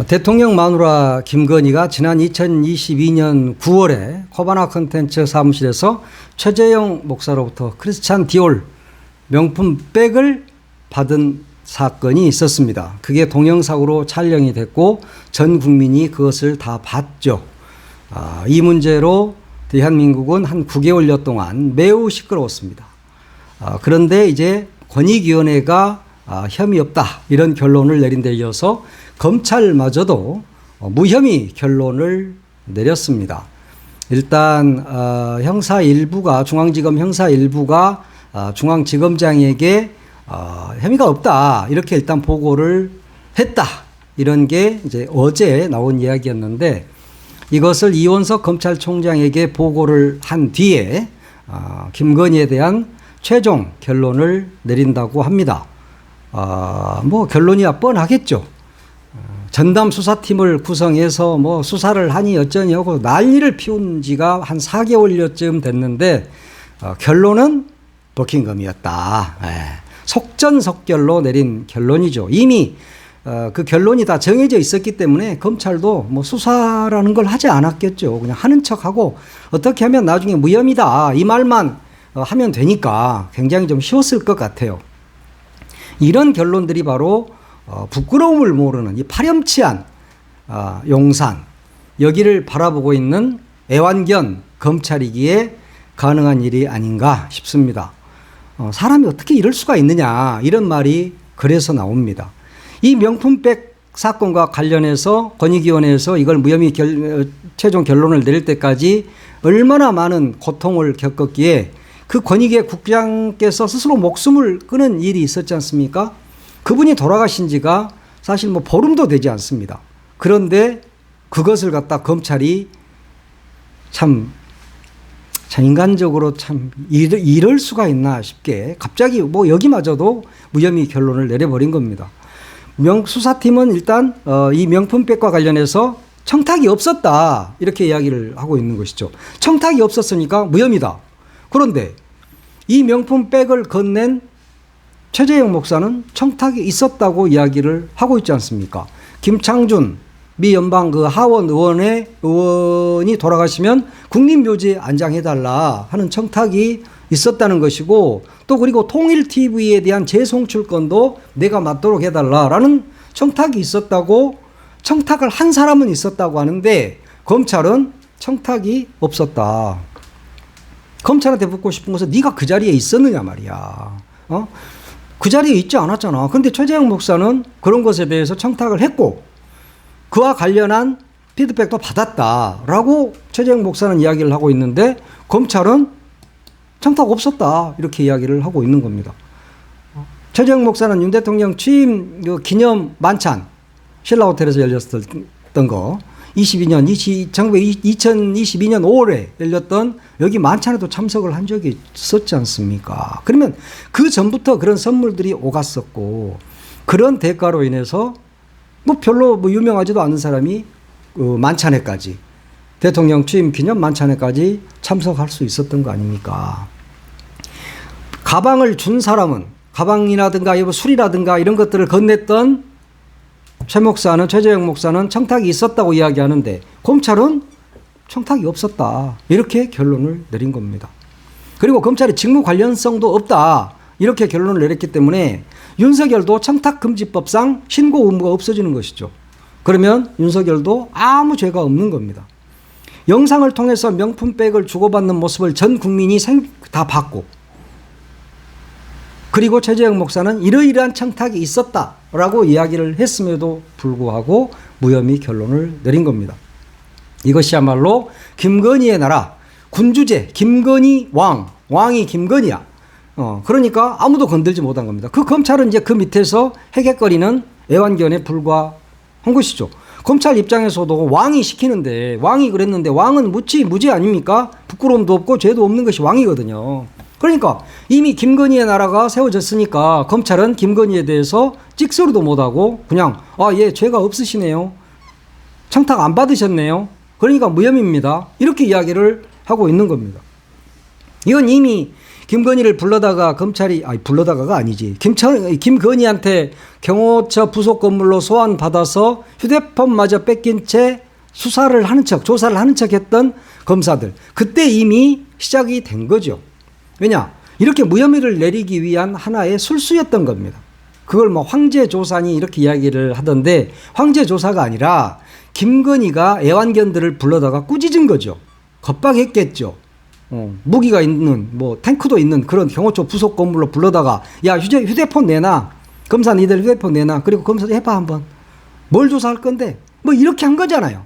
대통령 마누라 김건희가 지난 2022년 9월에 코바나 컨텐츠 사무실에서 최재형 목사로부터 크리스찬 디올 명품 백을 받은 사건이 있었습니다. 그게 동영상으로 촬영이 됐고 전 국민이 그것을 다 봤죠. 이 문제로 대한민국은 한 9개월여 동안 매우 시끄러웠습니다. 그런데 이제 권익위원회가 혐의 없다 이런 결론을 내린 데 이어서 검찰마저도 무혐의 결론을 내렸습니다. 일단 형사 일부가 중앙지검 형사 일부가 중앙지검장에게 혐의가 없다 이렇게 일단 보고를 했다 이런 게 이제 어제 나온 이야기였는데 이것을 이원석 검찰총장에게 보고를 한 뒤에 김건희에 대한 최종 결론을 내린다고 합니다. 뭐 결론이야 뻔하겠죠. 전담 수사팀을 구성해서 뭐 수사를 하니 어쩌니 하고 난리를 피운 지가 한 4개월여쯤 됐는데 결론은 버킹엄이었다. 속전속결로 내린 결론이죠. 이미 그 결론이 다 정해져 있었기 때문에 검찰도 뭐 수사라는 걸 하지 않았겠죠. 그냥 하는 척하고 어떻게 하면 나중에 무혐의다 이 말만 하면 되니까 굉장히 좀 쉬웠을 것 같아요. 이런 결론들이 바로 부끄러움을 모르는 이 파렴치한 용산 여기를 바라보고 있는 애완견 검찰이기에 가능한 일이 아닌가 싶습니다. 사람이 어떻게 이럴 수가 있느냐 이런 말이 그래서 나옵니다. 이 명품백 사건과 관련해서 권익위원회에서 이걸 무혐의 최종 결론을 내릴 때까지 얼마나 많은 고통을 겪었기에 그 권익위 국장께서 스스로 목숨을 끊은 일이 있었지 않습니까? 그분이 돌아가신 지가 사실 뭐 보름도 되지 않습니다. 그런데 그것을 갖다 검찰이 참 인간적으로 참 이럴 수가 있나 싶게 갑자기 뭐 여기마저도 무혐의 결론을 내려버린 겁니다. 수사팀은 일단 이 명품백과 관련해서 청탁이 없었다 이렇게 이야기를 하고 있는 것이죠. 청탁이 없었으니까 무혐의다. 그런데 이 명품백을 건넨 최재형 목사는 청탁이 있었다고 이야기를 하고 있지 않습니까? 김창준 미 연방 그 하원 의원이 돌아가시면 국립묘지에 안장해달라 하는 청탁이 있었다는 것이고 또 그리고 통일TV에 대한 재송출권도 내가 맡도록 해달라라는 청탁이 있었다고 청탁을 한 사람은 있었다고 하는데 검찰은 청탁이 없었다. 검찰한테 묻고 싶은 것은 네가 그 자리에 있었느냐 말이야. 그 자리에 있지 않았잖아. 그런데 최재형 목사는 그런 것에 대해서 청탁을 했고 그와 관련한 피드백도 받았다라고 최재형 목사는 이야기를 하고 있는데 검찰은 청탁 없었다 이렇게 이야기를 하고 있는 겁니다. 최재형 목사는 윤 대통령 취임 기념 만찬 신라호텔에서 열렸던 거 2022년 5월에 열렸던 여기 만찬에도 참석을 한 적이 있었지 않습니까? 그러면 그 전부터 그런 선물들이 오갔었고 그런 대가로 인해서 뭐 별로 뭐 유명하지도 않은 사람이 만찬회까지 대통령 취임 기념 만찬회까지 참석할 수 있었던 거 아닙니까? 가방을 준 사람은 가방이라든가 술이라든가 이런 것들을 건넸던 최재형 목사는 청탁이 있었다고 이야기하는데 검찰은 청탁이 없었다 이렇게 결론을 내린 겁니다. 그리고 검찰이 직무 관련성도 없다 이렇게 결론을 내렸기 때문에 윤석열도 청탁금지법상 신고 의무가 없어지는 것이죠. 그러면 윤석열도 아무 죄가 없는 겁니다. 영상을 통해서 명품백을 주고받는 모습을 전 국민이 다 봤고 그리고 최재형 목사는 이러이러한 청탁이 있었다라고 이야기를 했음에도 불구하고 무혐의 결론을 내린 겁니다. 이것이야말로 김건희의 나라 군주제 김건희 왕이 김건희야. 그러니까 아무도 건들지 못한 겁니다. 그 검찰은 이제 그 밑에서 헤개거리는 애완견에 불과한 것이죠. 검찰 입장에서도 왕이 시키는데 왕이 그랬는데 왕은 무죄 아닙니까? 부끄러움도 없고 죄도 없는 것이 왕이거든요. 그러니까 이미 김건희의 나라가 세워졌으니까 검찰은 김건희에 대해서 찍소리도 못하고 그냥 예 죄가 없으시네요. 청탁 안 받으셨네요. 그러니까 무혐의입니다. 이렇게 이야기를 하고 있는 겁니다. 이건 이미 김건희를 불러다가 검찰이, 불러다가가 아니지. 김건희한테 경호처 부속 건물로 소환받아서 휴대폰마저 뺏긴 채 수사를 하는 척, 조사를 하는 척 했던 검사들. 그때 이미 시작이 된 거죠. 왜냐? 이렇게 무혐의를 내리기 위한 하나의 술수였던 겁니다. 그걸 뭐 황제조사니 이렇게 이야기를 하던데, 황제조사가 아니라 김건희가 애완견들을 불러다가 꾸짖은 거죠. 겁박했겠죠. 무기가 있는, 뭐 탱크도 있는 그런 경호처 부속 건물로 불러다가, 야, 휴대폰 내놔. 검사 니들 휴대폰 내놔. 그리고 검사 해봐 한번. 뭘 조사할 건데? 뭐 이렇게 한 거잖아요.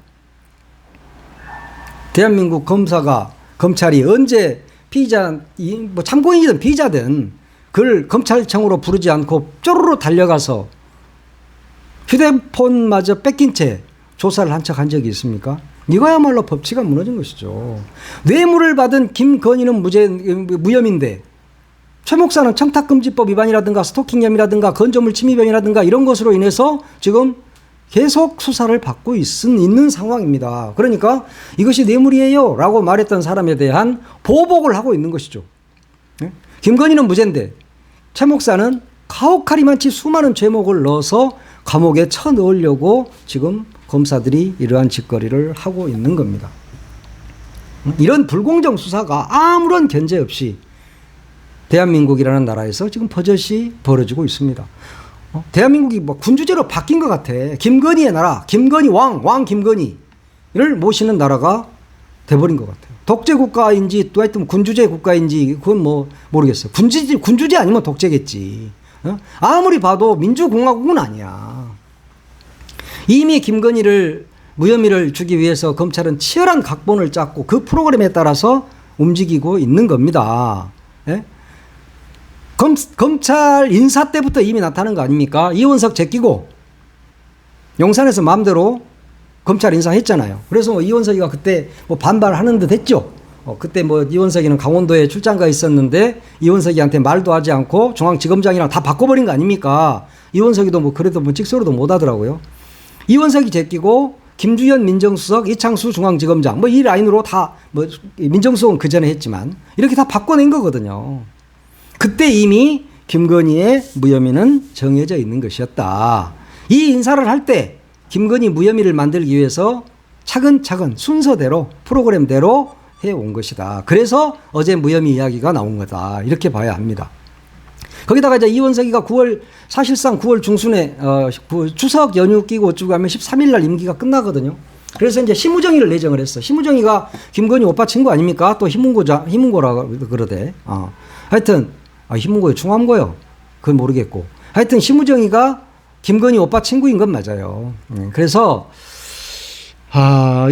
대한민국 검찰이 언제 피의자, 뭐 참고인이든 피의자든 그걸 검찰청으로 부르지 않고 쪼르르 달려가서 휴대폰마저 뺏긴 채 조사를 한 척 한 적이 있습니까? 이거야말로 법치가 무너진 것이죠. 뇌물을 받은 김건희는 무혐의인데 최 목사는 청탁금지법 위반이라든가 스토킹혐의라든가 건조물 침입혐의라든가 이런 것으로 인해서 지금 계속 수사를 받고 있는 상황입니다. 그러니까 이것이 뇌물이에요 라고 말했던 사람에 대한 보복을 하고 있는 것이죠. 김건희는 무죄인데 최 목사는 가혹하리만치 수많은 죄목을 넣어서 감옥에 쳐넣으려고 지금 검사들이 이러한 짓거리를 하고 있는 겁니다. 이런 불공정 수사가 아무런 견제 없이 대한민국이라는 나라에서 지금 버젓이 벌어지고 있습니다. 대한민국이 뭐 군주제로 바뀐 것 같아. 김건희의 나라, 김건희 왕 김건희를 모시는 나라가 돼버린 것 같아요. 독재 국가인지 또 하여튼 군주제 국가인지 그건 뭐 모르겠어요. 군주제 아니면 독재겠지. 아무리 봐도 민주공화국은 아니야. 이미 김건희를 무혐의를 주기 위해서 검찰은 치열한 각본을 짰고 그 프로그램에 따라서 움직이고 있는 겁니다. 예? 검찰 인사 때부터 이미 나타난 거 아닙니까? 이원석 제끼고 용산에서 마음대로 검찰 인사했잖아요. 그래서 뭐 이원석이가 그때 뭐 반발하는 듯 했죠. 그때 뭐 이원석이는 강원도에 출장가 있었는데 이원석이한테 말도 하지 않고 중앙지검장이랑 다 바꿔버린 거 아닙니까? 이원석이도 뭐 그래도 뭐 찍소리도 못 하더라고요. 이원석이 제끼고 김주현 민정수석, 이창수 중앙지검장 뭐 이 라인으로 다 뭐 민정수석은 그 전에 했지만 이렇게 다 바꿔낸 거거든요. 그때 이미 김건희의 무혐의는 정해져 있는 것이었다. 이 인사를 할 때 김건희 무혐의를 만들기 위해서 차근차근 순서대로 프로그램대로 해온 것이다. 그래서 어제 무혐의 이야기가 나온 거다. 이렇게 봐야 합니다. 거기다가 이제 이원석이가 사실상 9월 중순에 추석 연휴 끼고 어쩌고 하면 13일 날 임기가 끝나거든요. 그래서 이제 심우정이를 내정을 했어. 심우정이가 김건희 오빠 친구 아닙니까? 또 희문고라고 그러대. 하여튼 희문고요, 중암고요. 그건 모르겠고. 하여튼 심우정이가 김건희 오빠 친구인 건 맞아요. 그래서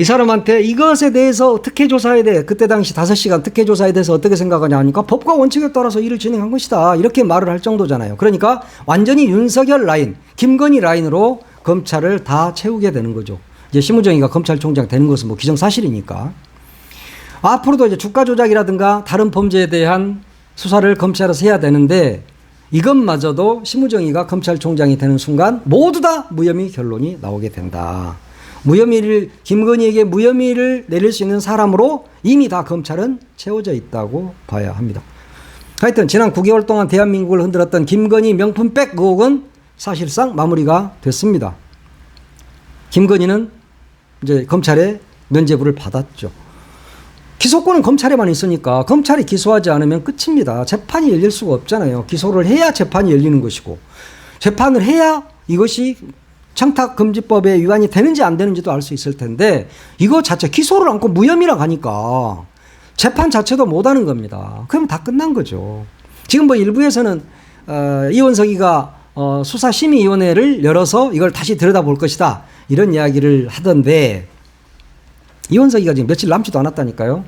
이 사람한테 이것에 대해서 특혜조사에 대해 그때 당시 5시간 특혜조사에 대해서 어떻게 생각하냐 하니까 법과 원칙에 따라서 일을 진행한 것이다. 이렇게 말을 할 정도잖아요. 그러니까 완전히 윤석열 라인, 김건희 라인으로 검찰을 다 채우게 되는 거죠. 이제 심우정이가 검찰총장 되는 것은 뭐 기정사실이니까. 앞으로도 이제 주가 조작이라든가 다른 범죄에 대한 수사를 검찰에서 해야 되는데 이것마저도 심우정이가 검찰총장이 되는 순간 모두 다 무혐의 결론이 나오게 된다. 김건희에게 무혐의를 내릴 수 있는 사람으로 이미 다 검찰은 채워져 있다고 봐야 합니다. 하여튼 지난 9개월 동안 대한민국을 흔들었던 김건희 명품백 의혹은 사실상 마무리가 됐습니다. 김건희는 이제 검찰의 면죄부를 받았죠. 기소권은 검찰에만 있으니까 검찰이 기소하지 않으면 끝입니다. 재판이 열릴 수가 없잖아요. 기소를 해야 재판이 열리는 것이고 재판을 해야 이것이 청탁금지법에 위반이 되는지 안 되는지도 알 수 있을 텐데 이거 자체 기소를 않고 무혐의라고 하니까 재판 자체도 못하는 겁니다. 그럼 다 끝난 거죠. 지금 뭐 일부에서는 이원석이가 수사심의위원회를 열어서 이걸 다시 들여다볼 것이다 이런 이야기를 하던데 이원석이가 지금 며칠 남지도 않았다니까요.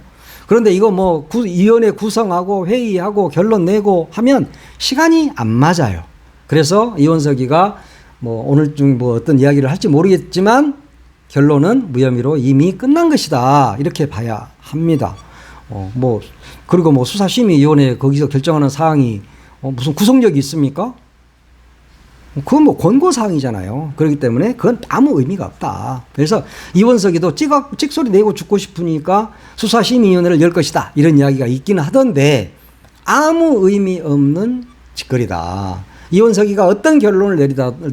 그런데 이거 뭐 위원회 구성하고 회의하고 결론 내고 하면 시간이 안 맞아요. 그래서 이원석이가 뭐 오늘 중 뭐 어떤 이야기를 할지 모르겠지만 결론은 무혐의로 이미 끝난 것이다. 이렇게 봐야 합니다. 그리고 뭐 수사심의위원회 거기서 결정하는 사항이 무슨 구속력이 있습니까? 그건 뭐 권고사항이잖아요. 그렇기 때문에 그건 아무 의미가 없다. 그래서 이원석이도 찍소리 내고 죽고 싶으니까 수사심의위원회를 열 것이다. 이런 이야기가 있기는 하던데 아무 의미 없는 짓거리다. 이원석이가 어떤 결론을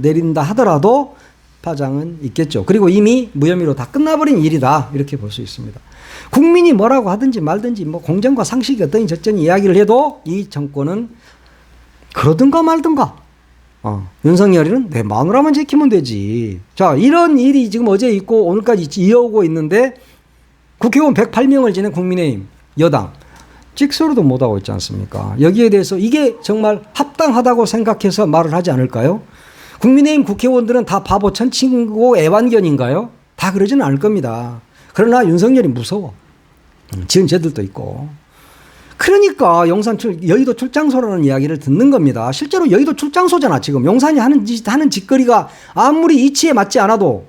내린다 하더라도 파장은 있겠죠. 그리고 이미 무혐의로 다 끝나버린 일이다. 이렇게 볼 수 있습니다. 국민이 뭐라고 하든지 말든지 뭐 공정과 상식이 어떤 저쩌니 이야기를 해도 이 정권은 그러든가 말든가. 윤석열이는 내 마누라만 지키면 되지. 자, 이런 일이 지금 어제 있고 오늘까지 이어오고 있는데 국회의원 108명을 지낸 국민의힘 여당 찍소리도 못하고 있지 않습니까? 여기에 대해서 이게 정말 합당하다고 생각해서 말을 하지 않을까요? 국민의힘 국회의원들은 다 바보 천칭고 애완견인가요? 다 그러지는 않을 겁니다. 그러나 윤석열이 무서워. 지은 죄들도 있고. 그러니까 여의도 출장소라는 이야기를 듣는 겁니다. 실제로 여의도 출장소잖아. 지금 용산이 하는 짓거리가 아무리 이치에 맞지 않아도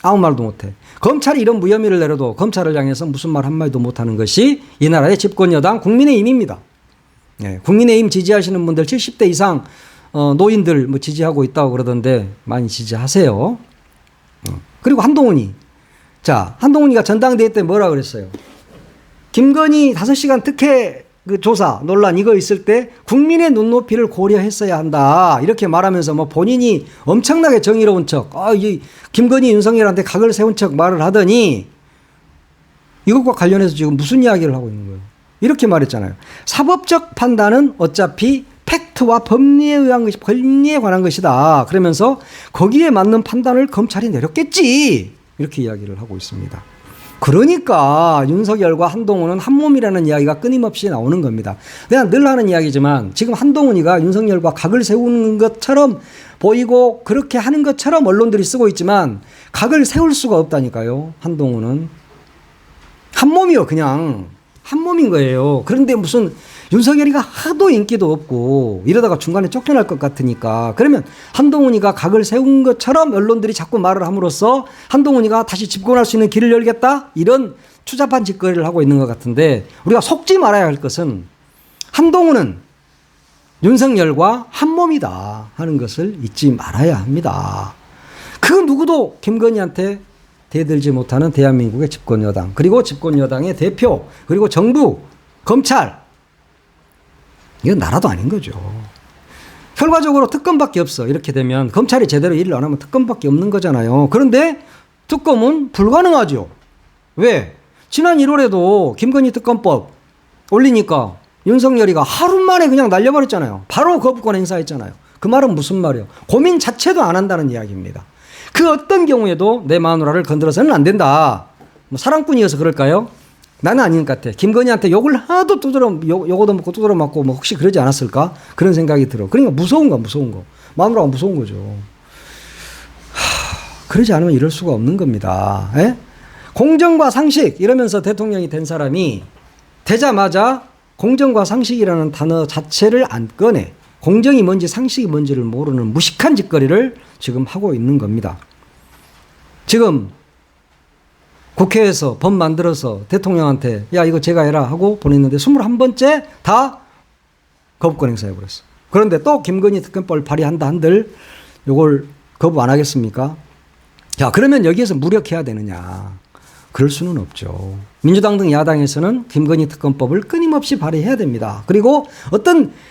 아무 말도 못해. 검찰이 이런 무혐의를 내려도 검찰을 향해서 무슨 말 한마디도 못하는 것이 이 나라의 집권여당 국민의힘입니다. 네, 국민의힘 지지하시는 분들 70대 이상 노인들 뭐 지지하고 있다고 그러던데 많이 지지하세요. 그리고 한동훈이 전당대회 때 뭐라 그랬어요? 김건희 5시간 특혜 그 조사 논란 이거 있을 때 국민의 눈높이를 고려했어야 한다. 이렇게 말하면서 뭐 본인이 엄청나게 정의로운 척, 이 김건희 윤석열한테 각을 세운 척 말을 하더니 이것과 관련해서 지금 무슨 이야기를 하고 있는 거예요? 이렇게 말했잖아요. 사법적 판단은 어차피 팩트와 법리에 관한 것이다. 그러면서 거기에 맞는 판단을 검찰이 내렸겠지. 이렇게 이야기를 하고 있습니다. 그러니까 윤석열과 한동훈은 한 몸이라는 이야기가 끊임없이 나오는 겁니다. 내가 늘 하는 이야기지만 지금 한동훈이가 윤석열과 각을 세우는 것처럼 보이고 그렇게 하는 것처럼 언론들이 쓰고 있지만 각을 세울 수가 없다니까요. 한동훈은 한 몸이요. 그냥 한 몸인 거예요. 그런데 무슨 윤석열이가 하도 인기도 없고 이러다가 중간에 쫓겨날 것 같으니까 그러면 한동훈이가 각을 세운 것처럼 언론들이 자꾸 말을 함으로써 한동훈이가 다시 집권할 수 있는 길을 열겠다? 이런 추잡한 짓거리를 하고 있는 것 같은데 우리가 속지 말아야 할 것은 한동훈은 윤석열과 한 몸이다 하는 것을 잊지 말아야 합니다. 그 누구도 김건희한테 대들지 못하는 대한민국의 집권여당 그리고 집권여당의 대표 그리고 정부 검찰 이건 나라도 아닌 거죠. 결과적으로 특검밖에 없어. 이렇게 되면 검찰이 제대로 일을 안 하면 특검밖에 없는 거잖아요. 그런데 특검은 불가능하죠. 왜? 지난 1월에도 김건희 특검법 올리니까 윤석열이가 하루 만에 그냥 날려버렸잖아요. 바로 거부권 행사했잖아요. 그 말은 무슨 말이에요? 고민 자체도 안 한다는 이야기입니다. 그 어떤 경우에도 내 마누라를 건드려서는 안 된다. 뭐 사랑꾼이어서 그럴까요? 나는 아닌 것 같아. 김건희한테 욕을 하도 욕도 먹고 두드려 맞고 뭐 혹시 그러지 않았을까? 그런 생각이 들어. 그러니까 무서운 거. 마누라가 무서운 거죠. 그러지 않으면 이럴 수가 없는 겁니다. 에? 공정과 상식 이러면서 대통령이 된 사람이 되자마자 공정과 상식이라는 단어 자체를 안 꺼내. 공정이 뭔지 상식이 뭔지를 모르는 무식한 짓거리를 지금 하고 있는 겁니다. 지금 국회에서 법 만들어서 대통령한테 야 이거 제가 해라 하고 보냈는데 21번째 다 거부권 행사해버렸어. 그런데 또 김건희 특검법을 발의한다 한들 이걸 거부 안 하겠습니까? 자 그러면 여기에서 무력해야 되느냐. 그럴 수는 없죠. 민주당 등 야당에서는 김건희 특검법을 끊임없이 발의해야 됩니다. 그리고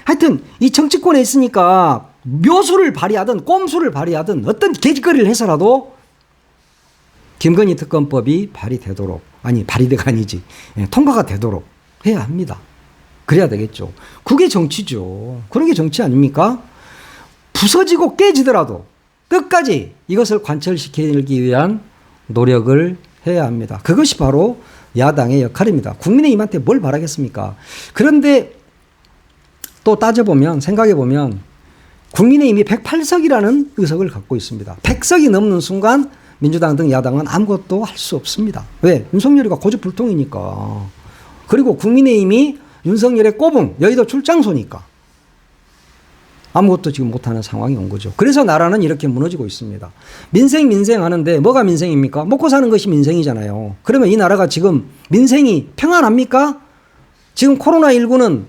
하여튼 이 정치권에 있으니까 묘수를 발의하든 꼼수를 발의하든 어떤 개짓거리를 해서라도 김건희 특검법이 발의되도록 발의가 아니지 통과가 되도록 해야 합니다. 그래야 되겠죠. 그게 정치죠. 그런 게 정치 아닙니까? 부서지고 깨지더라도 끝까지 이것을 관철시키기 위한 노력을 해야 합니다. 그것이 바로 야당의 역할입니다. 국민의힘한테 뭘 바라겠습니까? 그런데 또 따져보면 생각해보면 국민의힘이 108석이라는 의석을 갖고 있습니다. 100석이 넘는 순간 민주당 등 야당은 아무것도 할 수 없습니다. 왜? 윤석열이가 고집불통이니까. 그리고 국민의힘이 윤석열의 꼬붕, 여의도 출장소니까. 아무것도 지금 못하는 상황이 온 거죠. 그래서 나라는 이렇게 무너지고 있습니다. 민생 하는데 뭐가 민생입니까? 먹고 사는 것이 민생이잖아요. 그러면 이 나라가 지금 민생이 평안합니까? 지금 코로나19는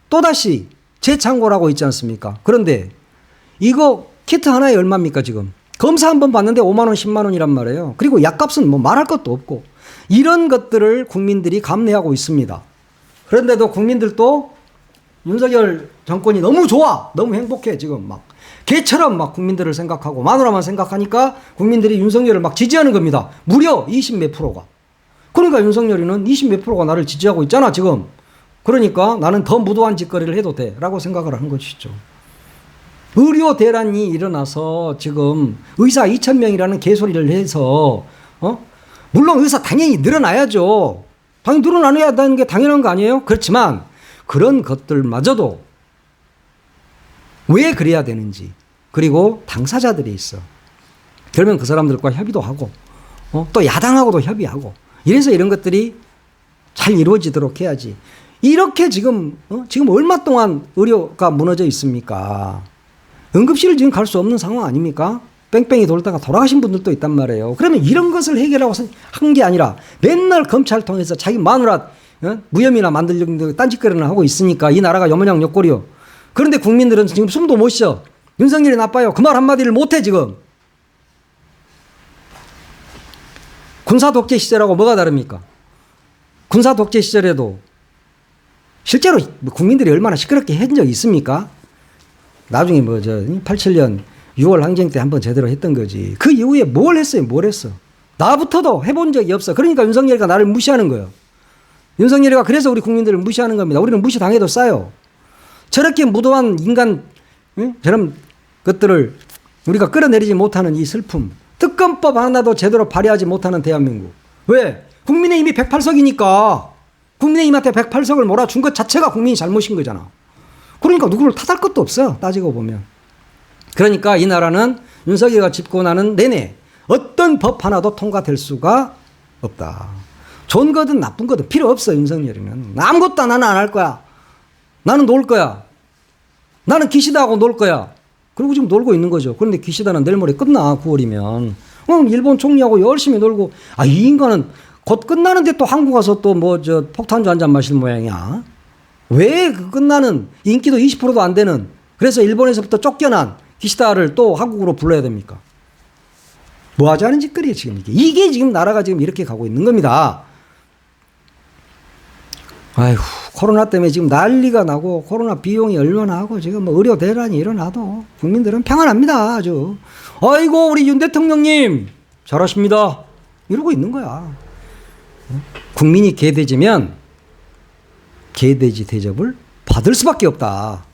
또다시 재창궐하고 있지 않습니까? 그런데 이거 키트 하나에 얼마입니까 지금? 검사 한 번 받는데 5만 원, 10만 원이란 말이에요. 그리고 약값은 뭐 말할 것도 없고 이런 것들을 국민들이 감내하고 있습니다. 그런데도 국민들도 윤석열 정권이 너무 좋아. 너무 행복해. 지금 막 개처럼 막 국민들을 생각하고 마누라만 생각하니까 국민들이 윤석열을 막 지지하는 겁니다. 무려 20 몇 프로가. 그러니까 윤석열이는 20 몇 프로가 나를 지지하고 있잖아 지금. 그러니까 나는 더 무도한 짓거리를 해도 돼 라고 생각을 한 것이죠. 의료 대란이 일어나서 지금 의사 2,000명이라는 개소리를 해서 물론 의사 당연히 늘어나야죠. 당연히 늘어나야 되는 게 당연한 거 아니에요? 그렇지만 그런 것들마저도 왜 그래야 되는지, 그리고 당사자들이 있어. 그러면 그 사람들과 협의도 하고 또 야당하고도 협의하고 이래서 이런 것들이 잘 이루어지도록 해야지. 이렇게 지금 얼마 동안 의료가 무너져 있습니까? 응급실을 지금 갈 수 없는 상황 아닙니까? 뺑뺑이 돌다가 돌아가신 분들도 있단 말이에요. 그러면 이런 것을 해결하고 한 게 아니라 맨날 검찰 통해서 자기 마누라 무혐의나 만들려고 딴짓거리나 하고 있으니까 이 나라가 여모양 옆골이요. 그런데 국민들은 지금 숨도 못 쉬어. 윤석열이 나빠요. 그 말 한마디를 못해 지금. 군사 독재 시절하고 뭐가 다릅니까? 군사 독재 시절에도 실제로 국민들이 얼마나 시끄럽게 한 적이 있습니까? 나중에 87년 6월 항쟁 때 한번 제대로 했던 거지. 그 이후에 뭘 했어요? 뭘 했어? 나부터도 해본 적이 없어. 그러니까 윤석열이가 나를 무시하는 거예요. 윤석열이가 그래서 우리 국민들을 무시하는 겁니다. 우리는 무시당해도 싸요. 저렇게 무도한 인간, 저런 것들을 우리가 끌어내리지 못하는 이 슬픔. 특검법 하나도 제대로 발의하지 못하는 대한민국. 왜? 국민의힘이 108석이니까 국민의힘한테 108석을 몰아준 것 자체가 국민이 잘못인 거잖아. 그러니까 누구를 탓할 것도 없어. 따지고 보면. 그러니까 이 나라는 윤석열이가 집권하는 내내 어떤 법 하나도 통과될 수가 없다. 좋은 거든 나쁜 거든 필요 없어. 윤석열이는. 아무것도 나는 안 할 거야. 나는 놀 거야. 나는 기시다하고 놀 거야. 그리고 지금 놀고 있는 거죠. 그런데 기시다는 내일 모레 끝나 9월이면. 일본 총리하고 열심히 놀고. 이 인간은 곧 끝나는데 또 한국 와서 또 폭탄주 한 잔 마실 모양이야. 왜 그 끝나는 인기도 20%도 안 되는, 그래서 일본에서부터 쫓겨난 기시다를 또 한국으로 불러야 됩니까? 뭐 하자는 짓거리예요 지금 이게. 이게 지금 나라가 지금 이렇게 가고 있는 겁니다. 아이고, 코로나 때문에 지금 난리가 나고 코로나 비용이 얼마나 하고 지금 의료 대란이 일어나도 국민들은 평안합니다. 아주. 아이고 우리 윤 대통령님 잘하십니다. 이러고 있는 거야. 국민이 개돼지면 개돼지 대접을 받을 수밖에 없다.